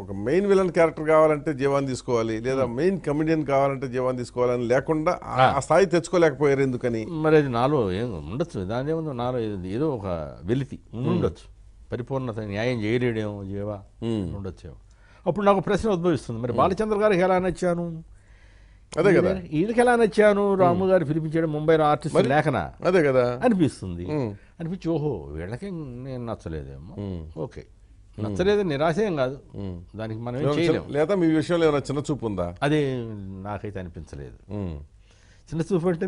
ఒక main villain character కావాలంటే జీవాన్ని తీసుకోవాలి, లేదా మెయిన్ కమెడియన్ కావాలంటే జీవాన్ని తీసుకోవాలని లేకుండా ఆ స్థాయి తెచ్చుకోలేకపోయారు ఎందుకని? మరి అది నాలో ఏం ఉండొచ్చు, దాని ఏముందో నాలో ఏదో ఒక వెలితి ఉండొచ్చు, పరిపూర్ణత న్యాయం చేయలేడేమో జీవా ఉండొచ్చేమో. అప్పుడు నాకు ప్రశ్న ఉద్భవిస్తుంది, మరి బాలచంద్ర గారికి ఎలా నచ్చాను, అదే కదా, వీళ్ళకి ఎలా నచ్చాను, రాము గారు పిలిపించాడు ముంబైలో ఆర్టిస్ట్ లేఖన, అదే కదా అనిపిస్తుంది. అనిపించి ఓహో వీళ్ళకి నేను నచ్చలేదేమో, ఓకే నచ్చలేదు నిరాశ ఏం కాదు, దానికి మనం ఏం చేయలేము. లేదా మీ విషయంలో ఏమైనా చిన్న చూపు ఉందా? అదే నాకైతే అనిపించలేదు. చిన్న చూపు అంటే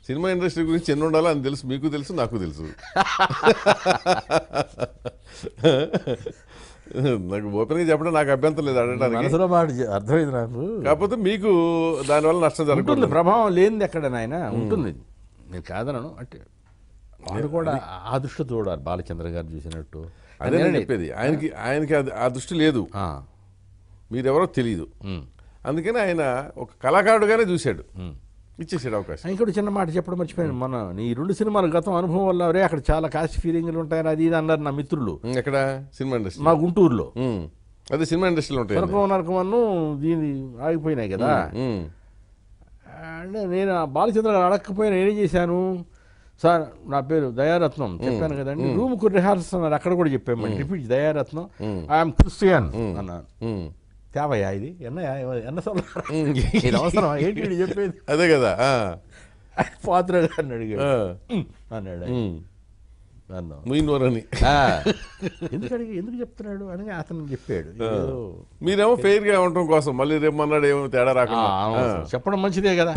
సినిమా ఇండస్ట్రీ గురించి ఎన్ని ఉండాలో అని తెలుసు, మీకు తెలుసు, నాకు తెలుసు. నాకు ఓపెన్గా చెప్పడం నాకు అభ్యంతరం లేదు అడగడానికి, మనసులో మాట అర్థమైంది నాకు. కాకపోతే మీకు దానివల్ల నష్టం జరుగుతుంది, ప్రభావం లేనిది ఎక్కడ నాయన ఉంటుంది, నేను కాదనను. అంటే వాడు కూడా ఆ దృష్టి చూడాలి, బాలచంద్ర గారు చూసినట్టు. అదే నేను చెప్పేది, ఆయనకి ఆ దృష్టి లేదు, మీరెవరో తెలియదు, అందుకని ఆయన ఒక కళాకారుడుగానే చూశాడు, ఇచ్చేసాడు అవకాశం. ఇంకోటి చిన్న మాట చెప్పడం మర్చిపోయాను, మన నీ 2 సినిమాల గతం అనుభవం వల్ల అవరే అక్కడ చాలా కాస్ట్ ఫీలింగ్లు ఉంటాయని అది ఇది అన్నారు నా మిత్రులు. ఎక్కడ? సినిమా ఇండస్ట్రీ, మా గుంటూరులో. అదే సినిమా ఇండస్ట్రీలో ఉంటాయి, నరకమన్ను దీని ఆగిపోయినాయి కదా. అంటే నేను బాలచంద్ర గారు అడగకపోయినా నేనేం చేశాను, సార్ నా పేరు దయారత్నం చెప్పాను కదండి, రూమ్కు రిహార్సల్ అన్నారు, అక్కడ కూడా చెప్పాము రిపీట్ దయారత్నం, ఐఎమ్ క్రిస్టియన్ అన్నాను. తేవయ్యా ఇది ఎన్న అవసరం ఏంటి చెప్పేది, అదే కదా. పాత్ర గారిని అడిగాడు, అన్నాడు అని, ఎందుకు చెప్తున్నాడు అని అతను చెప్పాడు. మీరేమో ఫెయిర్ గా ఉండటం కోసం మళ్ళీ రేపు అన్నాడు ఏమో తేడా రాకుండా చెప్పడం మంచిదే కదా.